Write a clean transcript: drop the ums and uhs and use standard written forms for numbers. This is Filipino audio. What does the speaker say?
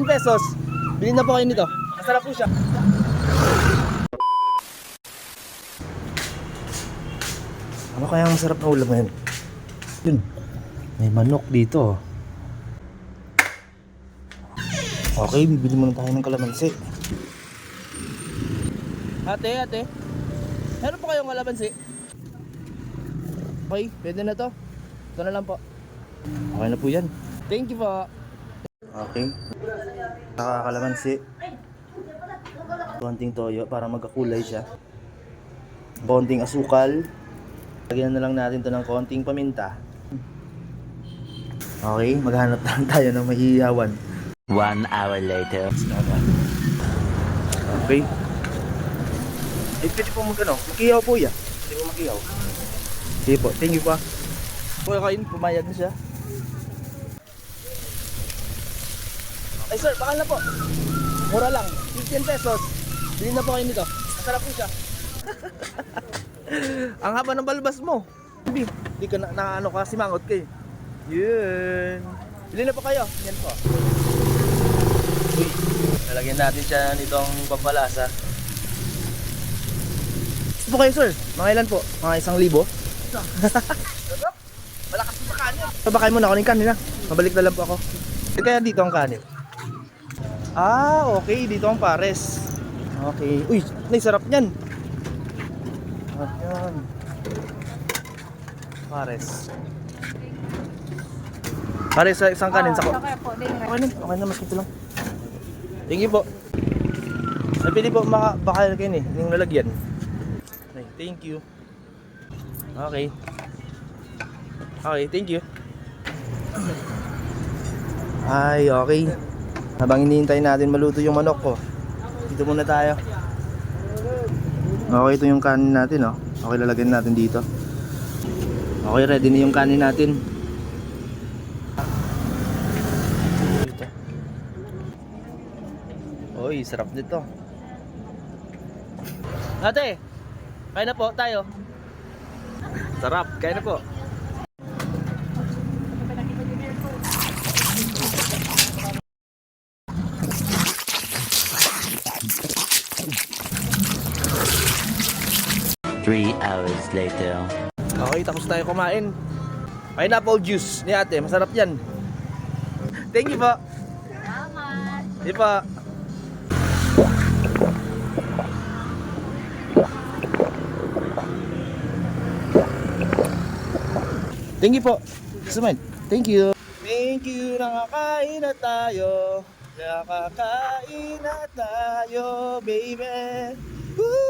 pesos. Bilhin na po kayo nito. Masarap po siya. Ano kaya ang masarap na ulam ngayon? Yun. May manok dito. Okay, bibili muna tayo ng kalamansi. Ate. Meron po kayong kalamansi? Okay, pwede na to. Ito na lang po. Okay na po yan. Thank you po. Okay. Nakakalamansi. Konting toyo para magkakulay siya. Konting asukal. Lagyan na lang natin to ng konting paminta. Okay, maghanap lang tayo ng mahihawan. 1 hour later. Okay. Ay, pwede po makihaw po yan. Pwede po makihaw. Sige po, thank you po. Okay kayo, pumayag na siya. Ay sir, bakal na po. Mura lang, 15 pesos. Bilhin na po kayo nito. Masarap po siya. Ang haba ng balbas mo. Hindi ka na ka, simangot kayo. Yun. Bilhin na po kayo. Yan po. Uy, lalagyan natin siya nitong pampalasa. Gusto po kayo sir? Mga ilan po? Mga 1,000? Malakas po sa kanin. Pabakain muna ako ng kanin ha. Mabalik na lang po ako. Kaya dito ang kanin. Ah, okay. Dito ang pares. Okay. Uy, sarap niyan. Sarap yan. Pares. Pares sa isang kanin sa ko. Okay na, mas ito lang. Thank you po. Napili po baka kayo ni, yung lalagyan. Okay, thank you. Okay. Okay, thank you. Ay, okay. Habang hinihintay natin maluto yung manok ko, dito muna tayo. Okay, ito yung kanin natin, oh. Okay, lalagyan natin dito. Okay, ready na yung kanin natin. Dito. Uy, sarap nito. Ate, kain na po tayo. Sarap, kain na po. Three hours later. Okay, tapos tayo kumain. Pineapple juice ni ate, masarap yan. Thank you po. Salamat. Di pa. Thank you po. Suman. Thank you. Thank you. Nakakain na tayo. Nakakain na tayo, baby. Woo!